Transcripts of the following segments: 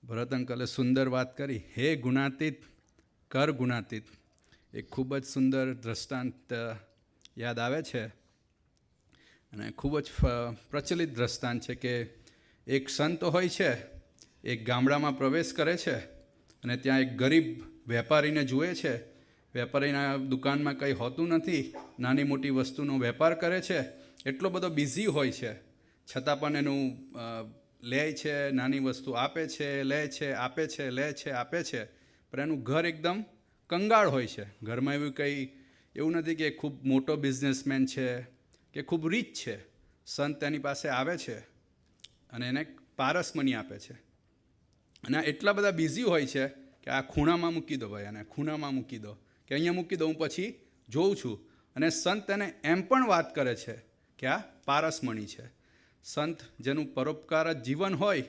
ભરત અંકલે સુંદર વાત કરી. હે ગુણાતીત કર ગુણાતીત, એક ખૂબ જ સુંદર દ્રષ્ટાંત યાદ આવે છે અને ખૂબ જ પ્રચલિત દ્રષ્ટાંત છે કે એક સંત હોય છે, એક ગામડામાં પ્રવેશ કરે છે અને ત્યાં એક ગરીબ વેપારીને જુએ છે. વેપારીના દુકાનમાં કંઈ હોતું નથી, નાની મોટી વસ્તુનો વેપાર કરે છે, એટલો બધો બિઝી હોય છે છતાં પણ એનું લે છે, નાની વસ્તુ આપે છે, લે છે, આપે છે, લે છે, આપે છે, પણ એનું ઘર એકદમ કંગાળ હોય છે. ઘરમાં એવું નથી કે ખૂબ મોટો બિઝનેસમેન છે કે ખૂબ રીચ છે. સંત એની પાસે આવે છે અને એને પારસમણી આપે છે અને એટલા બધા બિઝી હોય છે કે આ ખૂણામાં મૂકી દો ભાઈ, અને ખૂણામાં મૂકી દો, કે અહીંયા મૂકી દો, હું પછી જોઉં છું. અને સંત એને એમ પણ વાત કરે છે કે આ પારસમણી છે. સંત જેનું પરોપકાર જ જીવન હોય,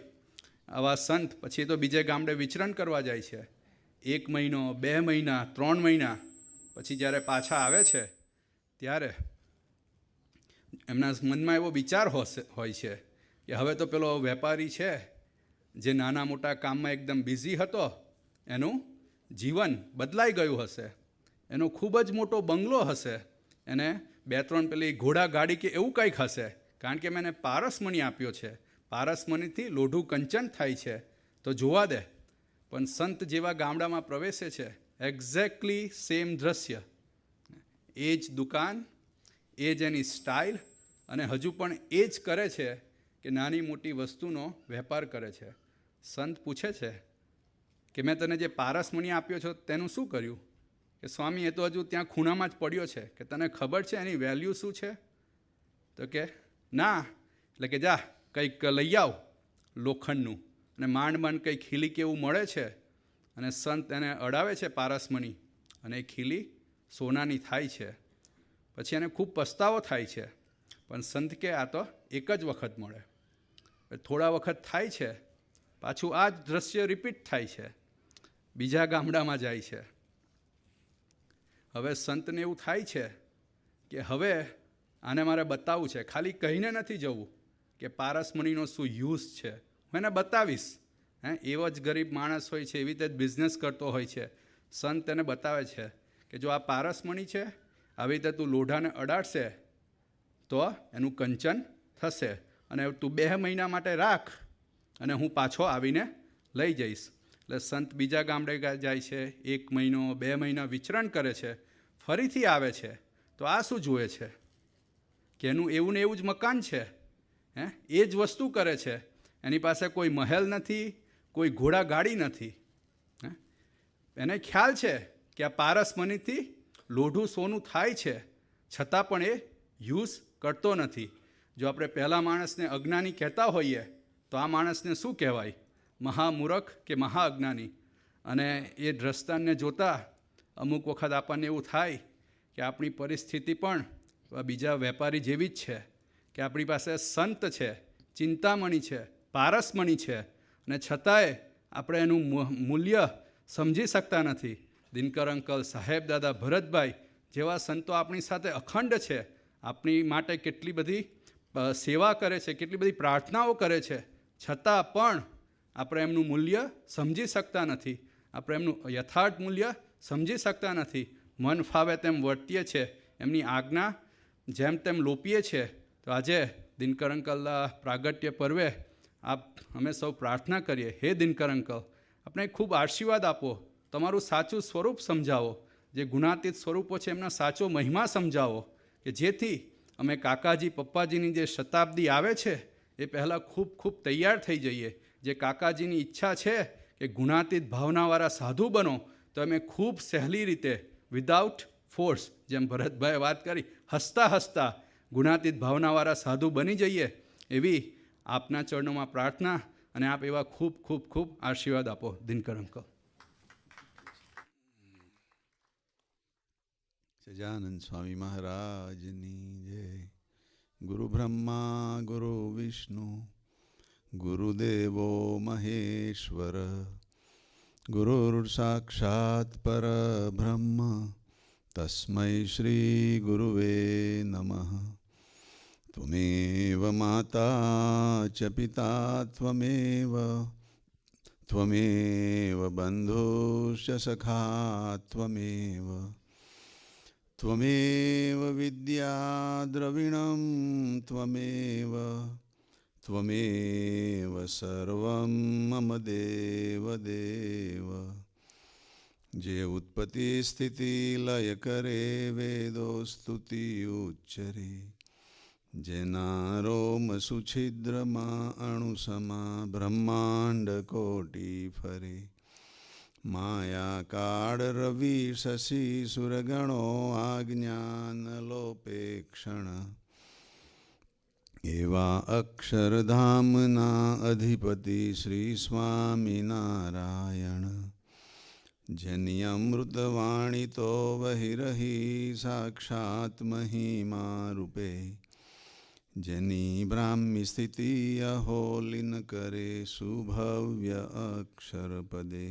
આવા સંત પછી તો બીજે ગામડે વિચરણ કરવા જાય છે. 1 મહિનો, 2 મહિના, 3 મહિના પછી જ્યારે પાછા આવે છે ત્યારે એમના મનમાં એવો વિચાર હોય છે કે હવે તો પેલો વેપારી છે જે નાના મોટા કામમાં એકદમ બિઝી હતો, એનું જીવન બદલાઈ ગયું હશે, એનો ખૂબ જ મોટો બંગલો હશે, એને 2-3 પેલી ઘોડા ગાડી કે એવું કંઈક હશે, કારણ કે મેં એને પારસમણી આપ્યો છે. પારસમણીથી લોઢું કંચન થાય છે, તો જોવા દે. પણ સંત જેવા ગામડામાં પ્રવેશે છે, એક્ઝેક્ટલી સેમ દ્રશ્ય, એ જ દુકાન, એ જ એની સ્ટાઇલ, અને હજુ પણ એ જ કરે છે કે નાની મોટી વસ્તુનો વેપાર કરે છે. સંત પૂછે છે કે મેં તને જે પારસમણી આપ્યો છો તેનું શું કર્યું? કે સ્વામી, એ તો હજુ ત્યાં ખૂણામાં જ પડ્યો છે, કે તને ખબર છે એની વેલ્યુ શું છે? તો કે ના. એટલે કે જા કંઈક લઈ આવ લોખંડનું, અને માંડ માંડ કંઈક ખીલી કે એવું મળે છે, અને સંત એને અડાવે છે પારસમણી, અને એ ખીલી સોનાની થાય છે. પછી એને ખૂબ પસ્તાવો થાય છે, પણ સંત કે આ તો એક જ વખત મળે. થોડા વખત થાય છે, પાછું આ જ દ્રશ્ય રિપીટ થાય છે. બીજા ગામડામાં જાય છે. હવે સંતને એવું થાય છે કે હવે આને મારે બતાવવું છે, ખાલી કહીને નથી જવું કે પારસમણીનો શું યુઝ છે, હું એને બતાવીશ. એવો જ ગરીબ માણસ હોય છે, એવી રીતે જ બિઝનેસ કરતો હોય છે. સંત એને બતાવે છે કે જો આ પારસમણી છે, આવી રીતે તું લોઢાને અડાડશે તો એનું કંચન થશે, અને તું 2 મહિના માટે રાખ, અને હું પાછો આવીને લઈ જઈશ. એટલે સંત બીજા ગામડે જાય છે, 1 મહિનો, 2 મહિના વિચરણ કરે છે, ફરીથી આવે છે, તો આ શું જુએ છે કે એનું એવું ને એવું જ મકાન છે, એ જ વસ્તુ કરે છે. એની પાસે કોઈ મહેલ નથી, કોઈ ઘોડા ગાડી નથી. એને ખ્યાલ છે કે આ પારસમણીથી લોઢું સોનું થાય છે, છતાં પણ એ યુઝ કરતો નથી. જો આપણે પહેલા માણસને અજ્ઞાની કહેતા હોઈએ તો આ માણસને શું કહેવાય? મહામૂરખ કે મહાઅજ્ઞાની. અને એ દ્રષ્ટાંતને જોતાં અમુક વખત આપણને એવું થાય કે આપણી પરિસ્થિતિ પણ બીજા વેપારી જેવી જ છે, કે આપણી પાસે સંત છે, ચિંતામણી છે, પારસમણી છે, અને છતાંય આપણે એનું મૂલ્ય સમજી શકતા નથી. દિનકર અંકલ, સાહેબ દાદા, ભરતભાઈ જેવા સંતો આપણી સાથે અખંડ છે, આપણી માટે કેટલી બધી સેવા કરે છે, કેટલી બધી પ્રાર્થનાઓ કરે છે, છતાં પણ આપણે એમનું મૂલ્ય સમજી શકતા નથી. આપણે એમનું યથાર્થ મૂલ્ય સમજી શકતા નથી. મન ફાવે તેમ વર્તીએ છીએ, એમની આજ્ઞા જેમ તેમ લોપીએ છીએ. તો આજે દિનકર અંકલના પ્રાગટ્ય પર્વે અમે સૌ પ્રાર્થના કરીએ, હે દિનકર અંકલ, આપણે ખૂબ આશીર્વાદ આપો, તમારું સાચું સ્વરૂપ સમજાવો, જે ગુણાતીત સ્વરૂપો છે એમના સાચો મહિમા સમજાવો, કે જેથી અમે કાકાજી પપ્પાજીની જે શતાબ્દી આવે છે એ પહેલાં ખૂબ ખૂબ તૈયાર થઈ જઈએ. જે કાકાજીની ઈચ્છા છે કે ગુણાતીત ભાવનાવાળા સાધુ બનો, તો અમે ખૂબ સહેલી રીતે વિધાઉટ ફોર્સ, જેમ ભરતભાઈએ વાત કરી, હસતા હસતા ગુણાતીત ભાવનાવાળા સાધુ બની જઈએ, એવી આપના ચરણોમાં પ્રાર્થના, અને આપ એવા ખૂબ ખૂબ ખૂબ આશીર્વાદ આપો દિનકર અંકલ. સજાનંદ સ્વામી મહારાજની જય. ગુરુ બ્રહ્મા ગુરુ વિષ્ણુ ગુરુદેવો મહેશ્વર, ગુરુર સાક્ષાત પરબ્રહ્મ તસ્મૈ શ્રી ગુરુવે નમઃ. ત્વમેવ માતા ચ પિતા ત્વમેવ त्वमेव बन्धुश्च सखा त्वमेव त्वमेव विद्या द्रविणं त्वमेव त्वमेव सर्वं मम देव जे उत्पत्ति स्थिति लय करे वेदो स्तुति उच्चरे जेनारोम सुछिद्रमा अणुसमा ब्रह्मांड कोटि फरे माया काळ रवि शशि सुरगणो आज्ञान लोपेक्षण एवा अक्षरधामना अधिपति श्री स्वामी नारायण जनि अमृतवाणी तो वही रही साक्षात महिमा रूपे जनि ब्राह्मी स्थिति अहोलिन करे सुभव्य अक्षर पदे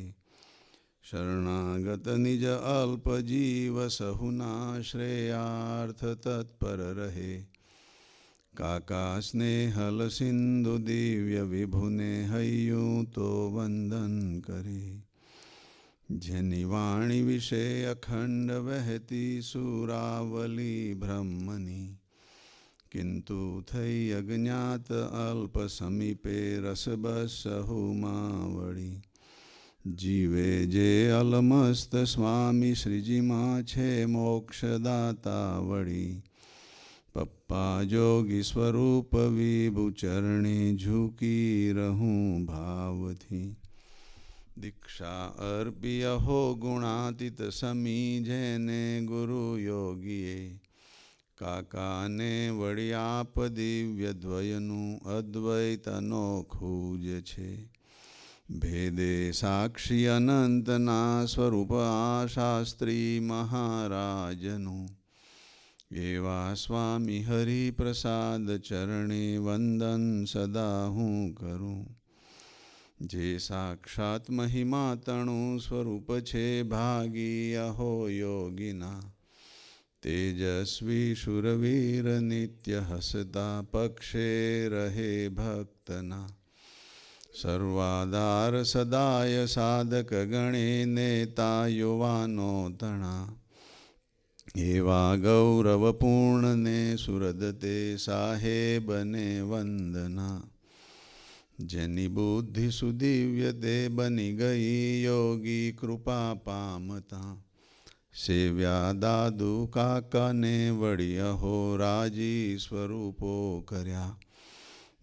शरणागत निज अल्प जीव सहुना श्रेयार्थ तत्पर रहे काका स्नेहल सिंधु दिव्य विभुने हयू तो वंदन करे जनि वाणी विषय अखंड वहती सुरावली ब्रह्मनि किंतु थई अज्ञात अल्प समीपे रसबस हुमावड़ी जीवे जे अलमस्त स्वामी श्रीजी माँ छे मोक्षदाता वड़ी पप्पा जोगी स्वरूप विभु चरणी झुकी रहूं भाव थी दीक्षा अर्पी अहो गुणातीत समी जेने गुरु योगीए काका ने वड़ी आप दिव्य द्वयनु अद्वैत अनोखुं ज छे भेदे साक्षी अनंतना स्वरूप आ शास्त्री महाराजनु एवा स्वामी हरि प्रसाद चरणे वंदन सदा हूँ करूँ जे साक्षात महिमा तणु स्वरूप छे भागी अहो योगिना तेजस्वी शूरवीर नित्य हसता पक्षे रहे भक्तना सर्वाधार सदाय साधक गणे नेता युवानो तणा एवा गौरवपूर्ण ने सुरदते साहेब ने वंदना जनि बुद्धि सुदिव्य दे बनी गई योगी कृपा पामता सेव्या दादू काका ने वड़ी अहो राजी स्वरूपो कर्या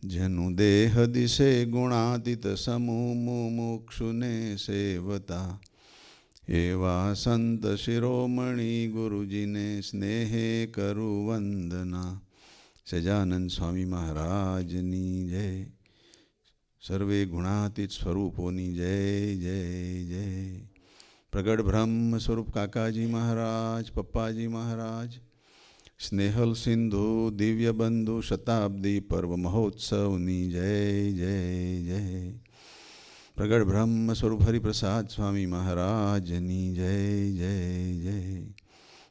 जनु देह दिशे गुणातीत समूह मुमुक्षु ने सेवता एवा संत शिरोमणि गुरुजी ने स्नेहे करु वंदना सजानंद स्वामी महाराजनी जय सर्वे गुणातीत स्वरूपोनी जय जय जय प्रगट ब्रह्म स्वरूप काकाजी महाराज पप्पाजी महाराज स्नेहल सिंधु दिव्य बंधु शताब्दी पर्व महोत्सवनी जय जय जय प्रगट ब्रह्म स्वरूप हरिप्रसाद स्वामी महाराजनी जय जय जय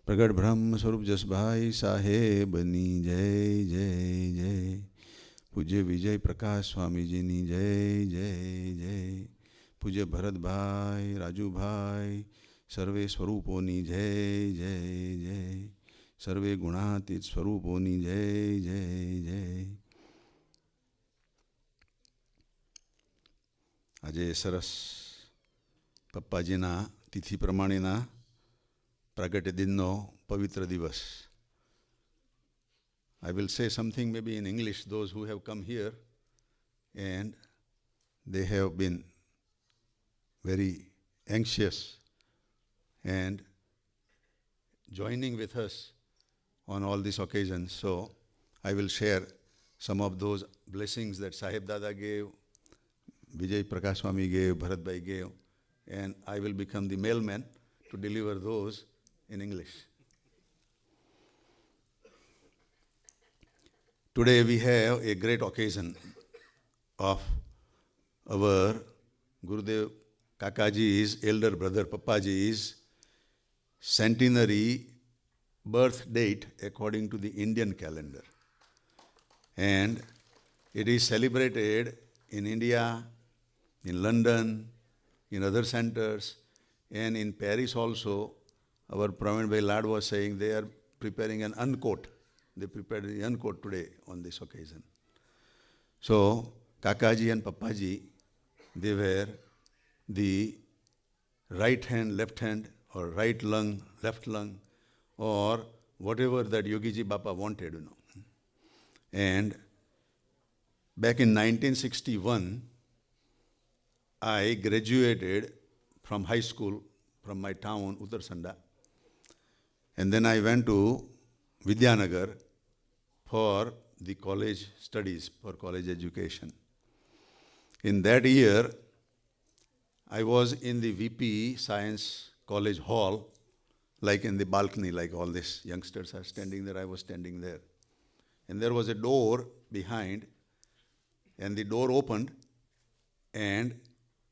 प्रगट ब्रह्म स्वरूप जसभाई साहेबनी जय जय जय पूज्य विजय प्रकाश स्वामी जी नी जय जय जय पूज्य भरत भाई राजू भाई सर्वे स्वरूपोनी जय जय जय सर्वे गुणातीत स्वरूपोनी जय जय जय આજે સરસ પપ્પાજીના તિથિ પ્રમાણેના પ્રાગટ્ય દિનનો પવિત્ર દિવસ. I will say something maybe in English, those who have come here and they have been very anxious and joining with us on all these occasions. So I will share some of those blessings that Sahib Dada gave, Vijay Prakash Swami gave, Bharat Bhai gave, and I will become the mailman to deliver those in English. Today we have a great occasion of our Gurudev Kakaji's elder brother Pappaji's centenary birth date according to the Indian calendar. And it is celebrated in India, in London, in other centers, and in Paris also. Our Praveen Bhai Lad was saying they are preparing an uncoat. They prepared the uncoat today on this occasion. So, Kakaji and Papaji, they were the right hand, left hand, or right lung, left lung, or whatever that Yogiji Bapa wanted, And back in 1961, I graduated from high school from my town, Uttarsanda. And then I went to Vidyanagar for the college studies, for college education. In that year, I was in the VP Science College Hall, like in the balcony, like all these youngsters are standing there, I was standing there. And there was a door behind, and the door opened, and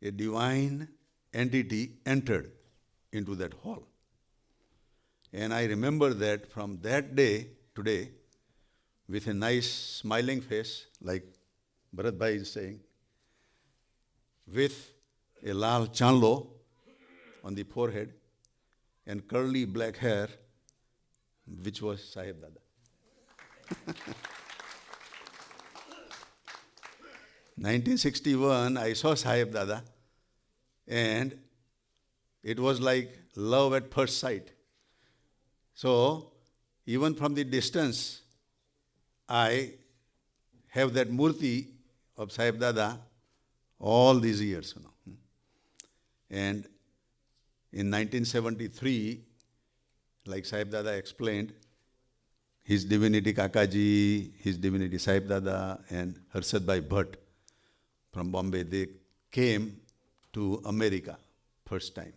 a divine entity entered into that hall. And I remember that from that day, today, with a nice smiling face, like Bharat Bhai is saying, with a lal chanlo on the forehead, and curly black hair, which was Sahib Dada. 1961, I saw Sahib Dada, and it was like love at first sight. So, even from the distance, I have that murti of Sahib Dada all these years. And in 1973, like Sahib Dada explained, His Divinity Kakaji, His Divinity Sahib Dada, and Harshad Bhai Bhatt from Bombay, they came to America first time.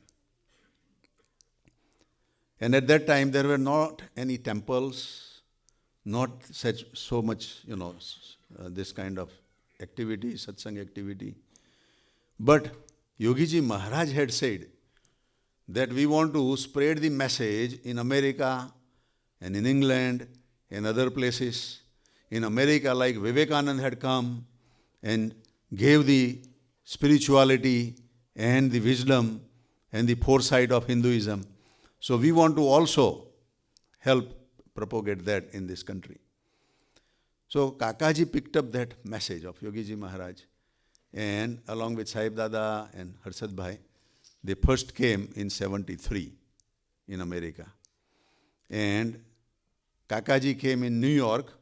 And at that time, there were not any temples, not so much, this kind of activity, satsang activity. But Yogiji Maharaj had said that we want to spread the message in America and in England and other places. In America, like Vivekananda had come and gave the spirituality and the wisdom and the foresight of Hinduism. So we want to also help propagate that in this country. So Kakaji picked up that message of Yogiji Maharaj, and along with Sahib Dada and Harshad Bhai, they first came in 73 in America. And Kakaji came in New York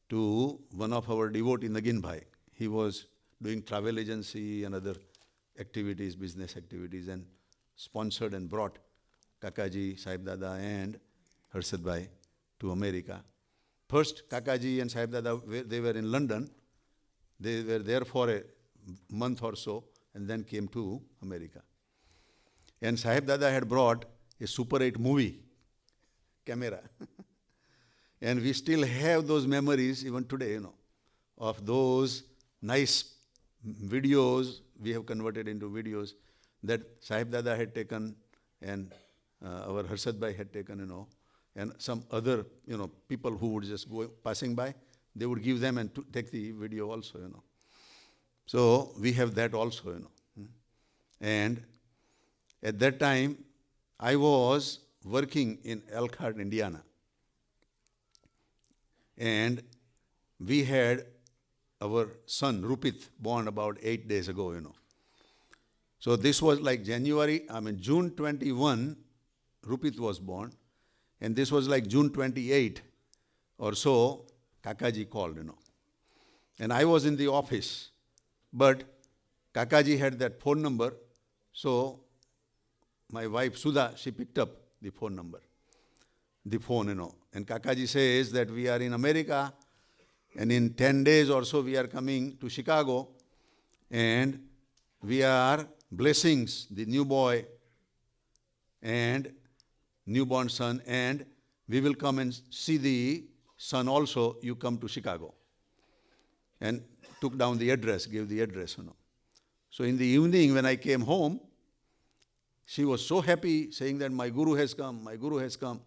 to one of our devotee, Nagin Bhai. He was doing travel agency and other activities, business activities, and sponsored and brought Kakaji, Sahib Dada, and Harshad Bhai to America. First, Kakaji and Sahib Dada, they were in London. They were there for a month or so, and then came to America. And Sahib Dada had brought a Super 8 movie camera. And we still have those memories even today, of those nice videos we have converted into videos that Sahib Dada had taken, and our Harshad Bhai had taken, and some other, people who would just go passing by, they would give them and take the video also, So we have that also, And at that time, I was working in Elkhart, Indiana. And we had our son, Rupit, born about 8 days ago, So this was like June 21, Rupit was born. And this was like June 28 or so, Kakaji called, And I was in the office, but Kakaji had that phone number, so my wife Sudha, she picked up the phone number, And Kakaji says that we are in America, and in 10 days or so we are coming to Chicago, and we are blessings the new boy and newborn son, and we will come and see the son also. You come to Chicago. And took down the address, gave the address, So in the evening when I came home, she was so happy, saying that my guru has come, my guru has come.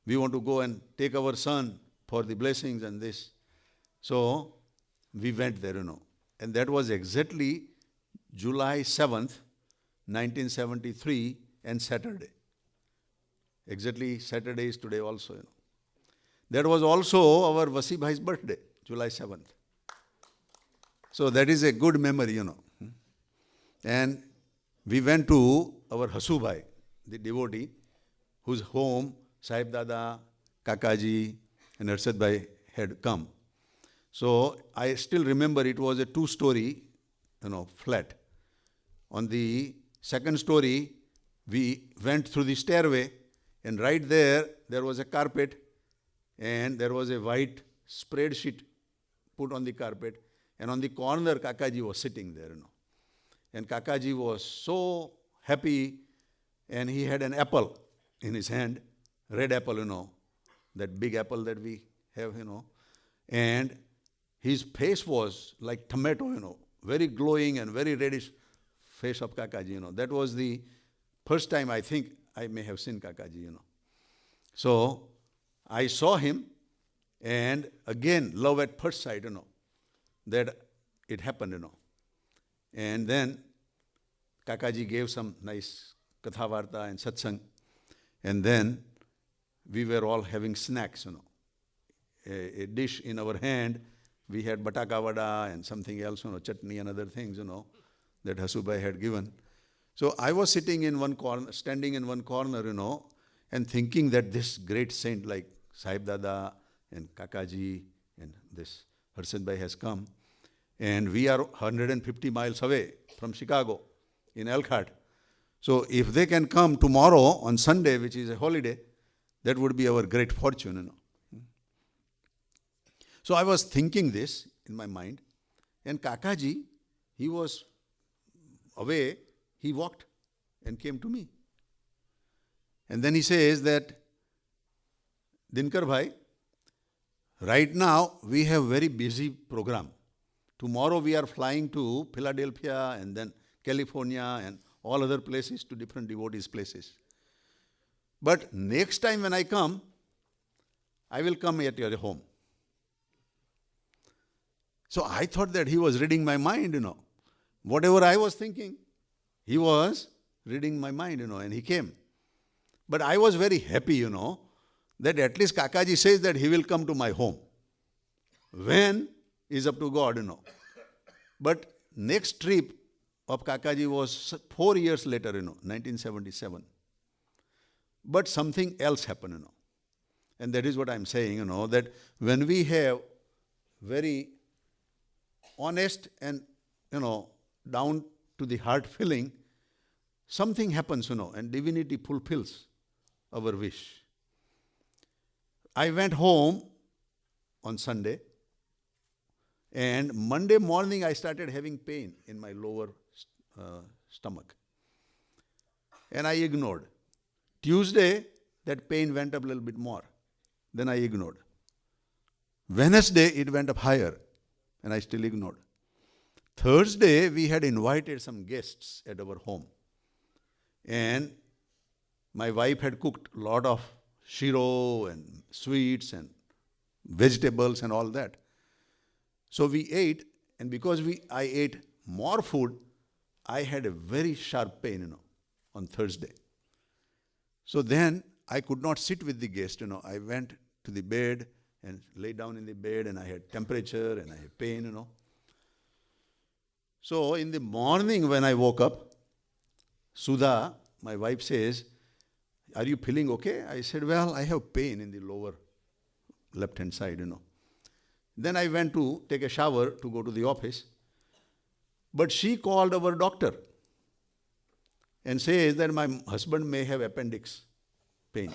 We want to go and take our son for the blessings and this. So we went there, And that was exactly July 7th, 1973 and Saturday. Exactly Saturday is today also, you know. That was also our Vasi Bhai's birthday, July 7th. So that is a good memory, you know. And we went to our Hasu Bhai, the devotee, whose home Sahib Dada, Kakaji and Harshad Bhai had come. So I still remember it was a 2-story, you know, flat. On the second story, we went through the stairway, and right there was a carpet, and there was a white spread sheet put on the carpet, and on the corner Kakaji was sitting there, you know. And Kakaji was so happy, and he had an apple in his hand, red apple, you know, that big apple that we have, you know. And his face was like tomato, you know, very glowing and very reddish face of Kakaji, you know. That was the first time I think I may have seen Kakaji, you know. So I saw him, and again, love at first sight, you know, that it happened, you know. And then Kakaji gave some nice Katha Varta and Satsang, and then we were all having snacks, you know. A dish in our hand, we had bataka vada and something else, you know, chutney and other things, you know, that Hasubai had given. So I was sitting in one corner, standing in one corner, you know, and thinking that this great saint like Sahib Dada and Kakaji and this Harshad Bhai has come, and we are 150 miles away from Chicago in Elkhart. So if they can come tomorrow on Sunday, which is a holiday, that would be our great fortune, you know. So I was thinking this in my mind, and Kakaji, he was away, he walked and came to me. And then he says that, Dinkar Bhai, right now we have very busy program. Tomorrow we are flying to Philadelphia and then California and all other places, to different devotees' places. But next time when I come, I will come at your home. So I thought that he was reading my mind, you know. Whatever I was thinking, he was reading my mind, you know, and he came. But I was very happy, you know, that at least Kakaji says that he will come to my home. When is up to God, you know. But next trip of Kakaji was 4 years later, you know, 1977. But something else happened, you know. And that is what I'm saying, you know, that when we have very honest and, you know, down to the heart feeling, something happens, you know, and divinity fulfills our wish. I went home on Sunday, and Monday morning I started having pain in my lower stomach. And I ignored. Tuesday, that pain went up a little bit more. Then I ignored. Wednesday, it went up higher, and I still ignored. Thursday, we had invited some guests at our home. And my wife had cooked a lot of shiro and sweets and vegetables and all that. So we ate, and because I ate more food, I had a very sharp pain, you know, on Thursday. So then I could not sit with the guest, you know. I went to the bed and lay down in the bed, and I had temperature and I had pain, you know. So in the morning when I woke up, Sudha, my wife, says, "Are you feeling okay?" I said, "Well, I have pain in the lower left-hand side, you know." Then I went to take a shower to go to the office. But she called our doctor and says that my husband may have appendix pain.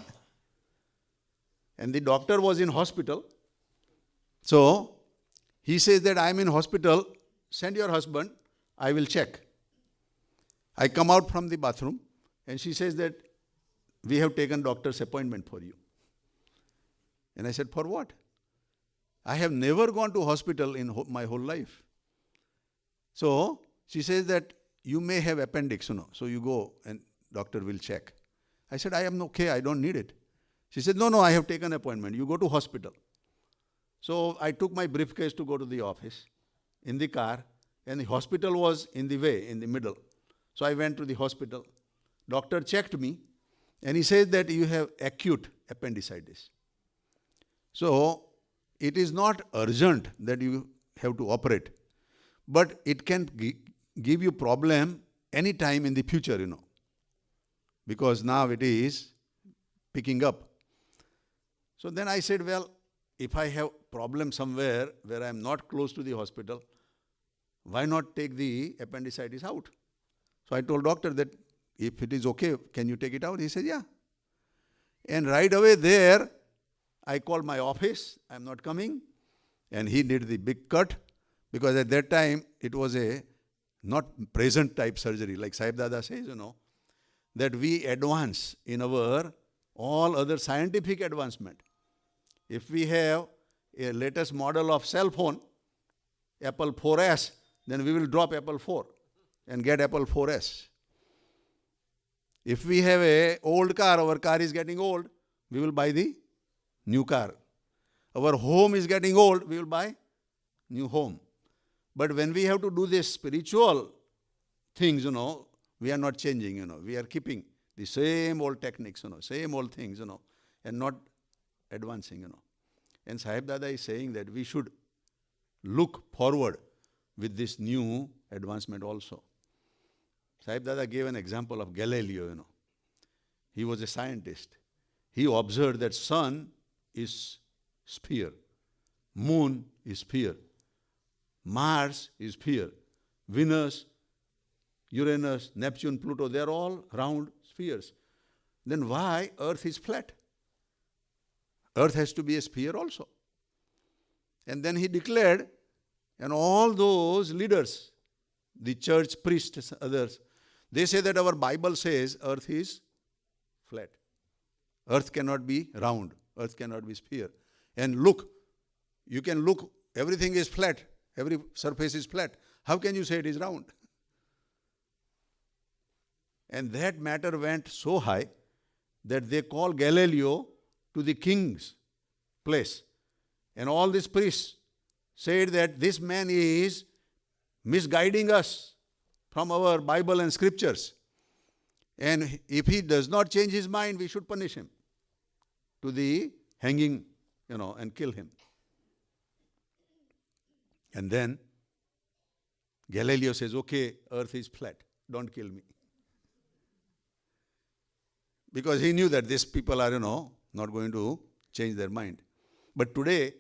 And the doctor was in hospital. So he says that I'm in hospital, send your husband, I will check. I come out from the bathroom, and she says that we have taken doctor's appointment for you. And I said, for what? I have never gone to hospital in my whole life. So she says that you may have appendix, you know, so you go and doctor will check. I said, I am okay, I don't need it. She said, no, I have taken appointment. You go to hospital. So I took my briefcase to go to the office in the car, and the hospital was in the way, in the middle. So I went to the hospital. Doctor checked me and he says that you have acute appendicitis. So it is not urgent that you have to operate, but it can give you problem any time in the future, because now it is picking up. So then I said, well, if I have problem somewhere where I am not close to the hospital, why not take the appendicitis out? So I told doctor that if it is okay, can you take it out? He said, yeah. And right away there, I called my office, I am not coming. And he did the big cut, because at that time it was a not present type surgery, like Sahib Dada says, that we advance in our all other scientific advancement. If we have a latest model of cell phone, Apple 4S, then we will drop Apple 4 and get Apple 4S. If we have a old car, our car is getting old, we will buy the new car. Our home is getting old, we will buy new home. But when we have to do this spiritual things, we are not changing, we are keeping the same old techniques, same old things, and not advancing, And Sahib Dada is saying that we should look forward with this new advancement also. Sahib Dada gave an example of Galileo, He was a scientist. He observed that sun is sphere, moon is sphere, Mars is sphere, Venus, Uranus, Neptune, Pluto, they are all round spheres. Then why Earth is flat? Earth has to be a sphere also. And then he declared, and all those leaders, the church priests, others, they say that our Bible says Earth is flat. Earth cannot be round. Earth cannot be sphere. And look, you can look, everything is flat. Every surface is flat. How can you say it is round? And that matter went so high that they called Galileo to the king's place. And all these priests said that this man is misguiding us from our Bible and scriptures. And if he does not change his mind, we should punish him to the hanging, and kill him. And then Galileo says, okay, earth is flat, don't kill me. Because he knew that these people are, not going to change their mind. But today,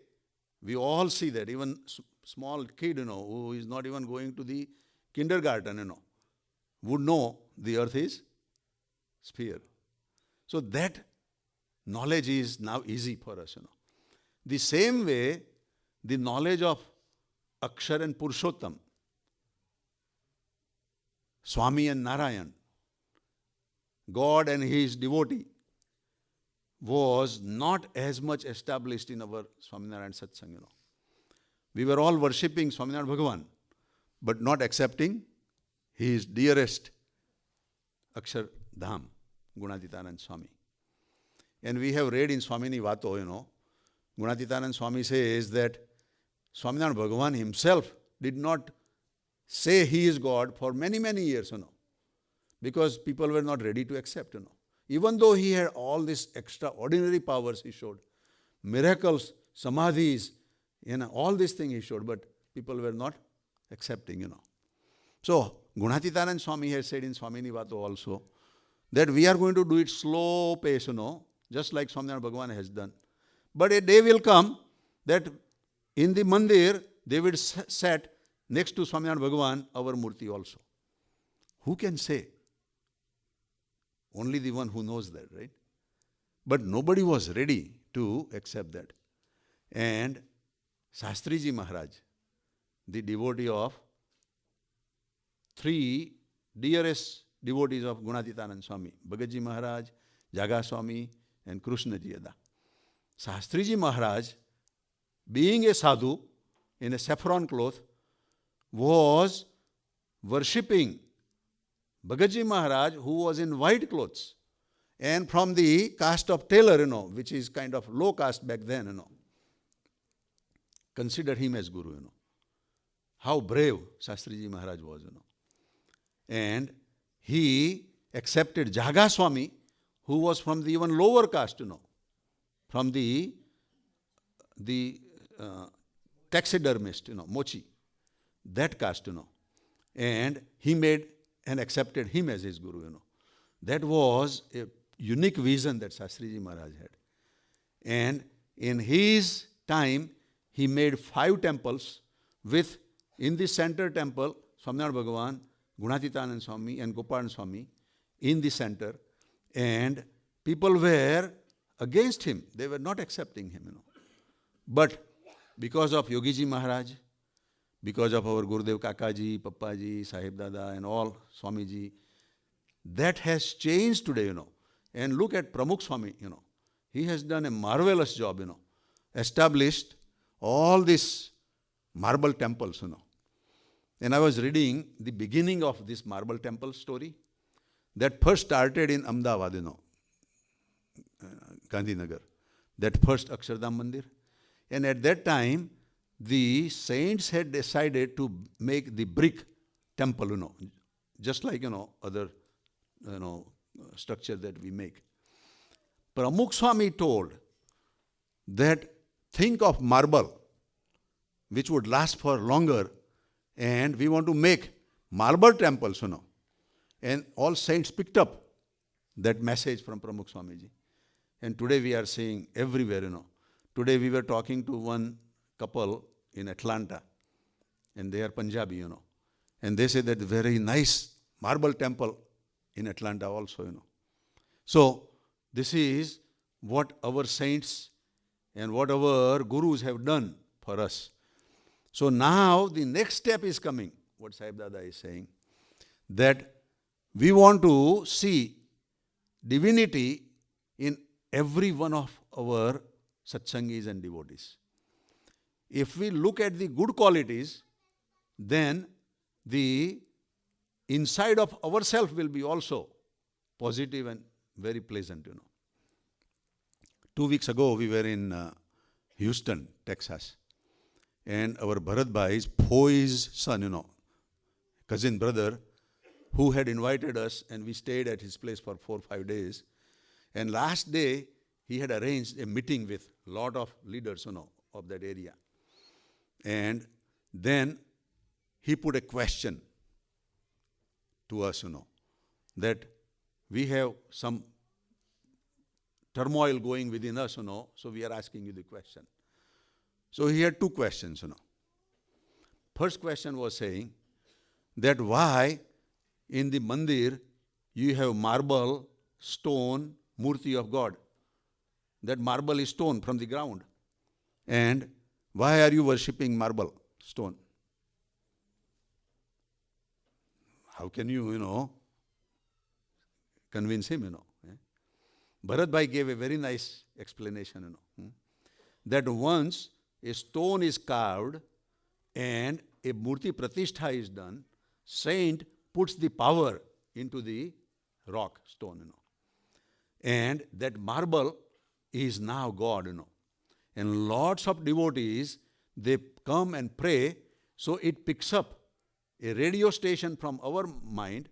we all see that even small kid, who is not even going to the kindergarten, would know the earth is sphere. So that knowledge is now easy for us, The same way, the knowledge of Akshar and Purushottam, Swami and Narayan, God and his devotee, was not as much established in our Swaminarayan Satsang, We were all worshipping Swaminarayan Bhagavan, but not accepting his dearest Akshar Dham, Gunatitanand Swami. And we have read in Swamini Vato, Gunatitanand Swami says that Swaminarayan Bhagavan himself did not say he is God for many, many years, because people were not ready to accept, Even though he had all these extraordinary powers he showed, miracles, samadhis, all these things he showed, but people were not accepting, So, Gunatitanand Swami has said in Swamini Vato also, that we are going to do it slow pace, just like Swaminarayan Bhagavan has done. But a day will come that in the mandir, they will set next to Swaminarayan Bhagavan our murti also. Who can say? Only the one who knows that, right? But nobody was ready to accept that. And Shastriji Maharaj, the devotee of three dearest devotees of Gunatitanand Swami, Bhagatji Maharaj, Jaga Swami, and Krishnaji Yada. Shastriji Maharaj, being a sadhu in a saffron cloth, was worshipping Bhagatji Maharaj, who was in white clothes, and from the caste of tailor, which is kind of low caste back then, considered him as Guru, How brave Shastriji Maharaj was, And he accepted Jaga Swami, who was from the even lower caste, from the taxidermist, Mochi, that caste, and he made and accepted him as his guru, That was a unique vision that Shastriji Maharaj had. And in his time, he made 5 temples with, in the center temple, Swaminarayan Bhagavan, Gunatitanand Swami and Gopalan Swami in the center. And people were against him. They were not accepting him, But because of Yogiji Maharaj, because of our Gurudev Kakaji, Pappaji, Sahib Dada and all, Swamiji, that has changed today, And look at Pramukh Swami, He has done a marvelous job, Established all these marble temples, And I was reading the beginning of this marble temple story that first started in Ahmedabad, Gandhinagar. That first Akshardham Mandir. And at that time, the saints had decided to make the brick temple, just like, other, structure that we make. Pramukh Swami told that think of marble, which would last for longer, and we want to make marble temples, And all saints picked up that message from Pramukh Swamiji. And today we are seeing everywhere, Today we were talking to one couple in Atlanta, and they are Punjabi, And they say that very nice marble temple in Atlanta also, So, this is what our saints and what our gurus have done for us. So now the next step is coming, what Sahib Dada is saying, that we want to see divinity in every one of our satsangis and devotees. If we look at the good qualities, then the inside of ourselves will be also positive and very pleasant, 2 weeks ago, we were in Houston, Texas. And our Bharat Bhai's Phoi's son, cousin brother, who had invited us, and we stayed at his place for 4 or 5 days. And last day, he had arranged a meeting with a lot of leaders, of that area. And then he put a question to us, that we have some turmoil going within us, so we are asking you the question. So he had 2 questions, First question was saying that why in the mandir you have marble, stone, murti of God. That marble is stone from the ground. And why are you worshipping marble, stone? How can you, convince him, Bharat Bhai gave a very nice explanation, that once a stone is carved and a murti pratishtha is done, saint puts the power into the rock, stone, And that marble is now God, And lots of devotees, they come and pray, so it picks up a radio station from our mind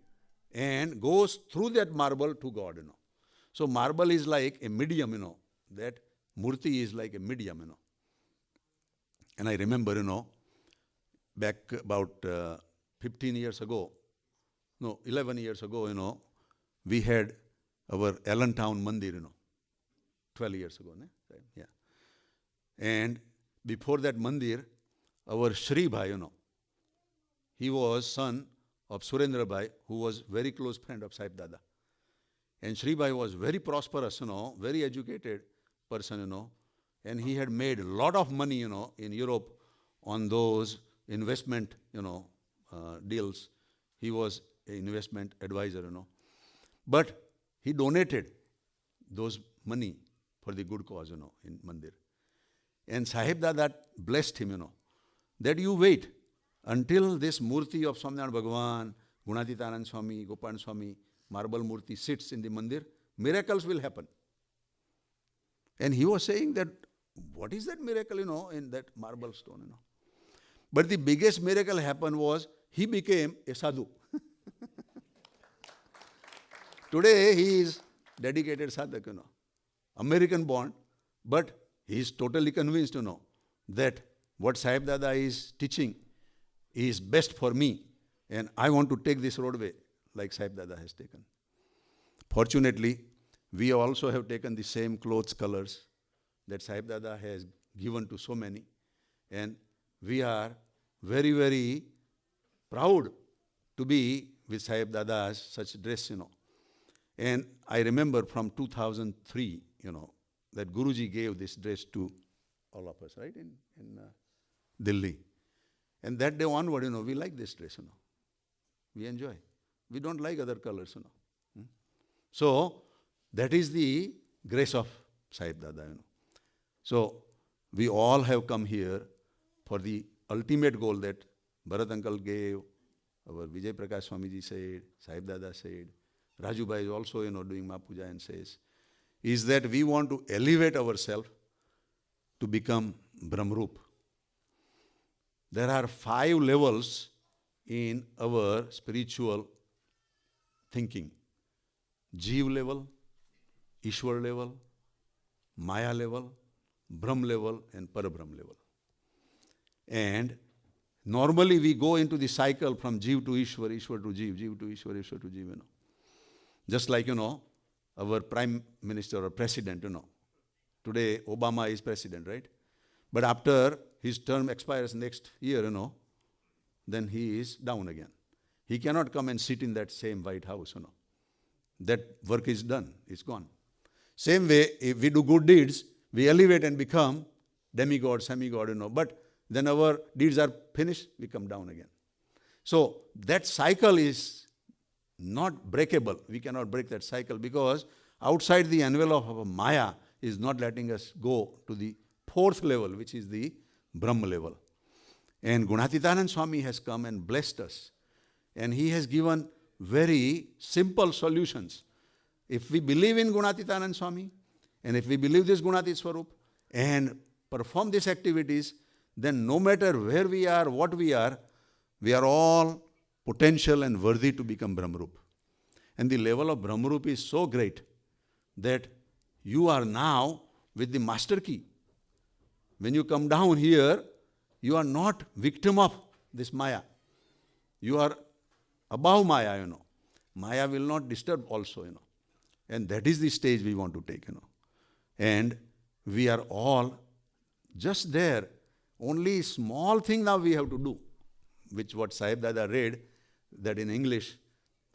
and goes through that marble to God, So marble is like a medium, That murti is like a medium, And I remember, back about 15 years ago, 11 years ago, we had our Allentown Mandir, 12 years ago, yeah. And before that Mandir, our Shri Bhai, he was son of Surendra Bhai, who was very close friend of Sahib Dada. And Shri Bhai was very prosperous, very educated person, And he had made a lot of money, in Europe on those investment, deals. He was an investment advisor, But he donated those money for the good cause, in Mandir. And Sahib Dada blessed him, that you wait until this murti of Swaminarayan Bhagavan, Gunatitanand Swami, Gopalan Swami, marble murti sits in the Mandir, miracles will happen. And he was saying that, what is that miracle, in that marble stone, But the biggest miracle happened was, he became a sadhu. Today he is dedicated sadhak, American born, but he is totally convinced, that what Sahib Dada is teaching is best for me, and I want to take this roadway like Sahib Dada has taken. Fortunately, we also have taken the same clothes colors that Sahib Dada has given to so many, and we are very, very proud to be with Sahib Dada's such dress, And I remember from 2003, that Guruji gave this dress to all of us, right, in Delhi. And that day onward, we like this dress, We enjoy. We don't like other colors, So, that is the grace of Sahib Dada, So, we all have come here for the ultimate goal that Bharat uncle gave, our Vijay Prakash Swamiji said, Sahib Dada said, Raju Bhai is also, doing Mahapuja and says, is that we want to elevate ourselves to become Brahmrup. There are 5 levels in our spiritual thinking. Jeev level, Ishwar level, Maya level, Brahm level, and Parabrahm level. And normally we go into the cycle from Jeev to Ishwar, Ishwar to Jeev, Jeev to Ishwar, Ishwar to Jeev, Just like, our Prime Minister or President, Today Obama is President, right? But after his term expires next year, then he is down again. He cannot come and sit in that same White House, That work is done, it's gone. Same way, if we do good deeds, we elevate and become demigod, semigod, But then our deeds are finished, we come down again. So that cycle is not breakable. We cannot break that cycle because outside the envelope of Maya is not letting us go to the 4th level, which is the Brahma level. And Gunatitanand Swami has come and blessed us. And he has given very simple solutions. If we believe in Gunatitanand Swami, and if we believe this Gunati Swarup, and perform these activities, then no matter where we are, what we are all potential and worthy to become Brahmrup. And the level of Brahmrup is so great that you are now with the master key. When you come down here, you are not victim of this Maya. You are above Maya, Maya will not disturb also, And that is the stage we want to take, And we are all just there. Only small thing now we have to do, which what Sahib Dada read, that in English,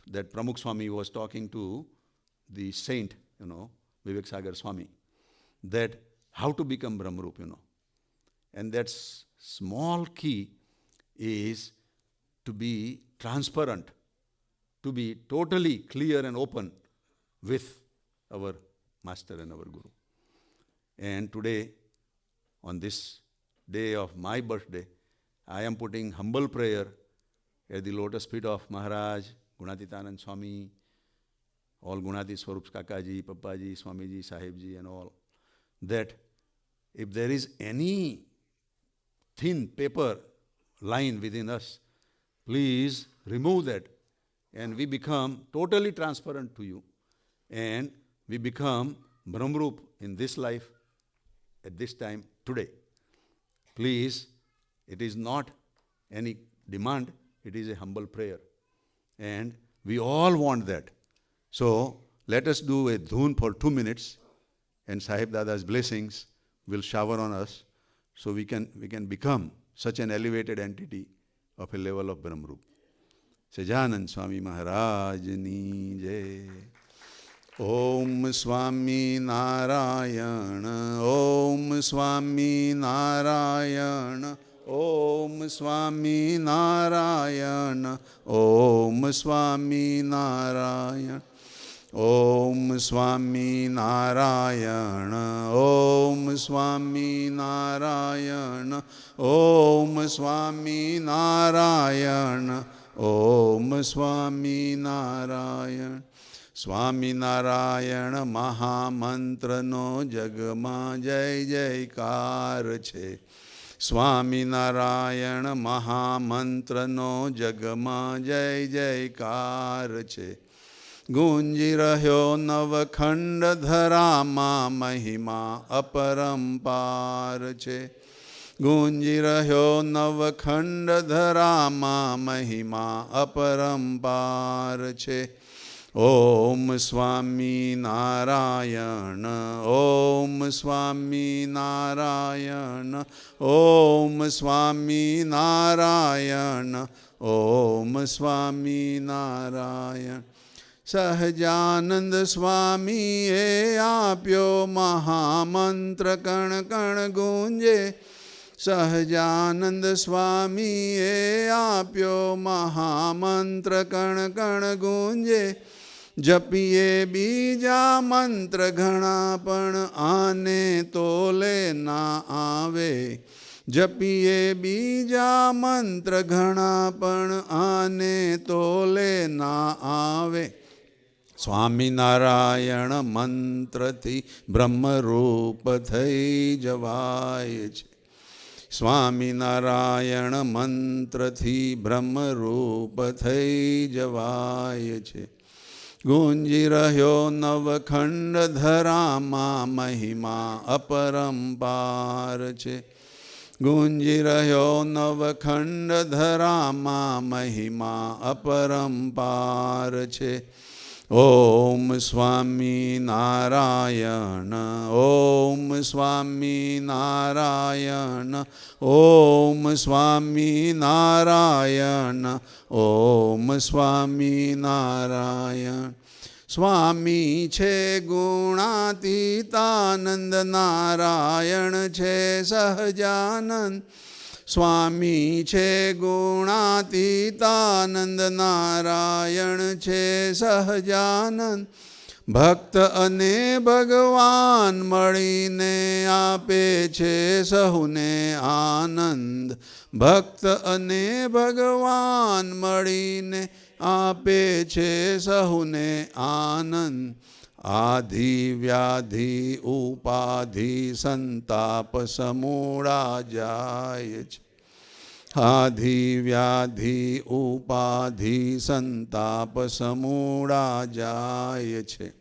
that Pramukh Swami was talking to the saint, Vivek Sagar Swami, that how to become Brahmrup, And that small key is to be transparent, to be totally clear and open with our Master and our Guru. And today, on this day of my birthday, I am putting humble prayer at the lotus feet of Maharaj, Gunatitanand Swami, all Gunati Swarups, Kakaji, Papaji, Swamiji, Sahibji and all, that if there is any thin paper line within us, please remove that and we become totally transparent to you and we become Brahmrup in this life at this time today. Please, it is not any demand, it is a humble prayer. And we all want that. So, let us do a dhoon for 2 minutes and Sahib Dada's blessings will shower on us so we can become such an elevated entity of a level of Brahmrup. Sajanand Swami Maharaj Ni Jai. Om Swami Narayana, Om Swami Narayana, Om Swami Narayana, Om Swami Narayana, Om Swami Narayana, Om Swami Narayana, Om Swami Narayana, Om Swami Narayana. Swami Narayana Mahamantrano Jagma Jai Jaikar Che. Swami Narayana Mahamantrano Jagma Jai Jaikar Che. ગુંજી રહ્યો નવખંડ ધરામાં મહિમા અપરંપાર છે. ગુંજી રહ્યો નવખંડ ધરામાં મહિમા અપરંપાર છે. ઓમ સ્વામી નારાયણ, ઓમ સ્વામી નારાયણ, ઓમ સ્વામી નારાયણ, ઓમ સ્વામી નારાયણ. સહજાનંદ સ્વામીએ આપ્યો મહામંત્ર કણ કણ ગુંજે. સહજાનંદ સ્વામીએ આપ્યો મહામંત્ર કણ કણ ગુંજે. જપીએ બીજા મંત્ર ઘણા પણ આને તોલે ના આવે. જપીએ બીજા મંત્ર ઘણા પણ આને તોલે ના આવે. સ્વામિનારાયણ મંત્રથી બ્રહ્મરૂપ થઈ જવાય છે. સ્વામિનારાયણ મંત્રથી બ્રહ્મરૂપ થઈ જવાય છે. ગુંજી રહ્યો નવખંડ ધરામાં મહિમા અપરંપાર છે. ગુંજી રહ્યો નવખંડ ધરામાં મહિમા અપરંપાર છે. ઓમ સ્વામી નારાયણ, ઓમ સ્વામી નારાયણ, ઓમ સ્વામી નારાયણ, ઓમ સ્વામી નારાયણ. સ્વામી છે ગુણાતીતાનંદ, નારાયણ છે સહજાનંદ. સ્વામી છે ગુણાતીતાનંદ, નારાયણ છે સહજાનંદ. ભક્ત અને ભગવાન મળીને આપે છે સહુને આનંદ. ભક્ત અને ભગવાન મળીને આપે છે સહુને આનંદ. આધિ વ્યાધિ ઉપાધિ સંતાપ સમૂળા જાય છે. આધિ વ્યાધિ ઉપાધિ સંતાપ સમૂળા જાય છે.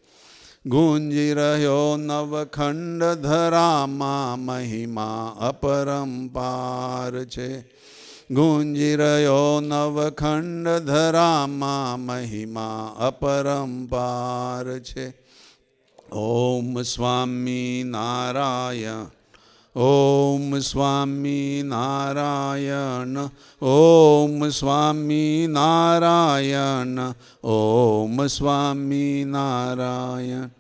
ગુંજી રહ્યો નવખંડ ધરામાં મહિમા અપરંપાર છે. ગુંજી રહ્યો નવખંડ ધરામાં મહિમા અપરંપાર છે. ઓમ સ્વામી નારાયણ, ઓમ સ્વામી નારાયણ, ઓમ સ્વામી નારાયણ, ઓમ સ્વામી નારાયણ.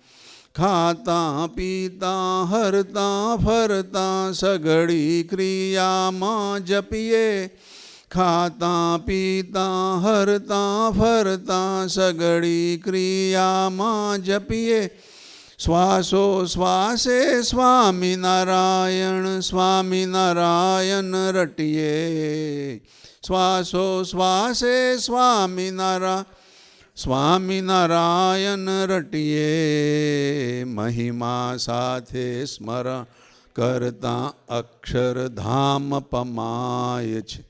ખાતા પીતા હરતા ફરતા સઘળી ક્રિયામાં જપીએ. ખાતા પીતા હરતા ફરતા સઘળી ક્રિયામાં જપીએ. શ્વાસો શ્વાસે સ્વામિનારાયણ, સ્વામિનારાયણ રટીએ. શ્વાસો શ્વાસે સ્વામિનારાયણ, સ્વામિનારાયણ રટીએ. મહિમા સાથે સ્મરણ કરતા અક્ષરધામ પમાય છે.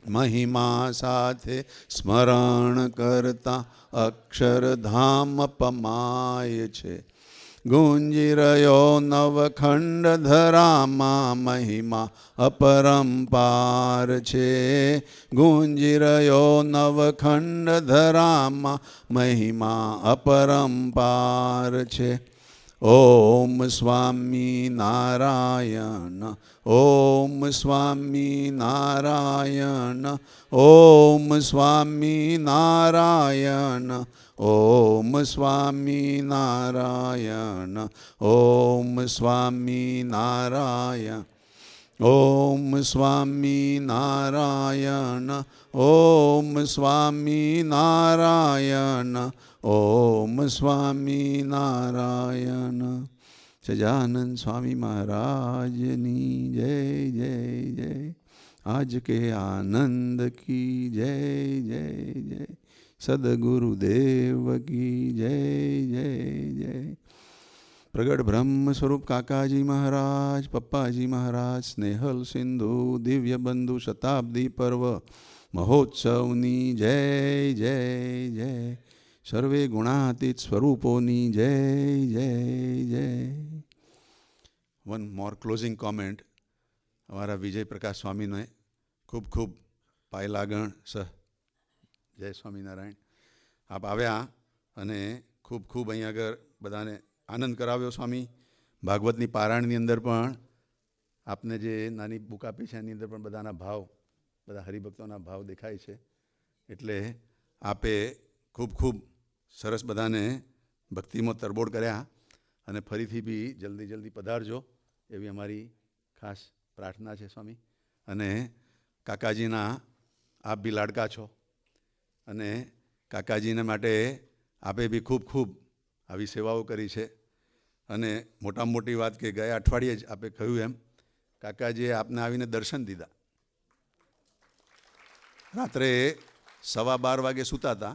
મહિમા સાથે સ્મરણ કરતા અક્ષરધામ પમાય છે. ગુંજી રહ્યો નવખંડ ધરામાં મહિમા અપરંપાર છે. ગુંજી રહ્યો નવખંડ ધરામાં મહિમા અપરંપાર છે. ઓમ સ્વામી નારાયણ, ઓમ સ્વામી નારાયણ, ઓમ સ્વામી નારાયણ, ઓમ સ્વામી નારાયણ, ઓમ સ્વામી નારાયણ, ઓમ સ્વામી નારાયણ, ઓમ સ્વામી નારાયણ, ઓમ સ્વામી નારાયણ. સજાનંદ સ્વામી મહારાજની જય જય જય. આજ કે આનંદ કી જય જય જય. સદગુરુદેવ કી જય જય જય. પ્રગટ બ્રહ્મ સ્વરૂપ કાકાજી મહારાજ, પપ્પાજી મહારાજ, સ્નેહલ સિંધુ દિવ્ય બંધુ શતાબ્દી પર્વ મહોત્સવની જય જય જય. સર્વે ગુણાતીત સ્વરૂપોની જય જય જય. One more closing comment. અમારા વિજય પ્રકાશ સ્વામીને ખૂબ ખૂબ પાયલાગણ સહ જય સ્વામિનારાયણ. આપ આવ્યા અને ખૂબ ખૂબ અહીંયા આગળ બધાને આનંદ કરાવ્યો સ્વામી. ભાગવતની પારાયણની અંદર પણ આપને જે નાની બુક આપી છે એની અંદર પણ બધાના ભાવ, બધા હરિભક્તોના ભાવ દેખાય છે. એટલે આપે ખૂબ ખૂબ સરસ બધાને ભક્તિમાં તરબોળ કર્યા અને ફરીથી બી જલ્દી જલ્દી પધારજો એવી અમારી ખાસ પ્રાર્થના છે સ્વામી. અને કાકાજીના આપ બી લાડકા છો અને કાકાજીને માટે આપે બી ખૂબ ખૂબ આવી સેવાઓ કરી છે. અને મોટામાં મોટી વાત કે ગયા અઠવાડિયે જ આપે કહ્યું એમ કાકાજીએ આપને આવીને દર્શન દીધા. રાત્રે 12:15 વાગે સૂતા હતા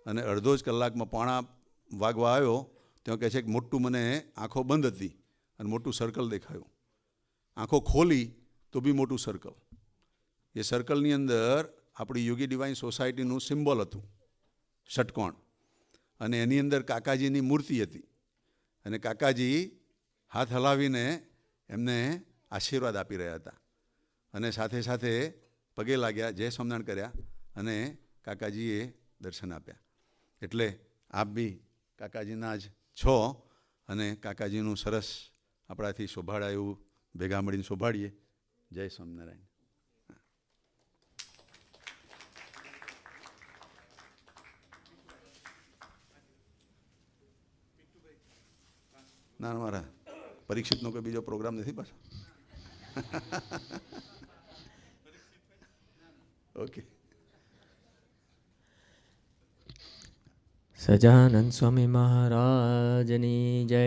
અને અડધો જ કલાકમાં 1:15 વાગવા આવ્યો ત્યાં કહે છે કે મોટું મને આંખો બંધ હતી અને મોટું સર્કલ દેખાયું. આંખો ખોલી તો બી મોટું સર્કલ. એ સર્કલની અંદર આપણી યોગી ડિવાઇન સોસાયટીનું સિમ્બોલ હતું, ષટકોણ, અને એની અંદર કાકાજીની મૂર્તિ હતી. અને કાકાજી હાથ હલાવીને એમને આશીર્વાદ આપી રહ્યા હતા અને સાથે સાથે પગે લાગ્યા, જય સ્વામિનારાયણ કર્યા અને કાકાજીએ દર્શન આપ્યા. એટલે આપ બી કાકાજીના જ છો અને કાકાજીનું સરસ આપણાથી શોભાડાય એવું ભેગા મળીને શોભાડીએ. જય સ્વામિનારાયણ. ના મારા પરીક્ષિતનો કોઈ બીજો પ્રોગ્રામ નથી પાછો. ઓકે. સજાનંદ સ્વામી મહારાજની જય.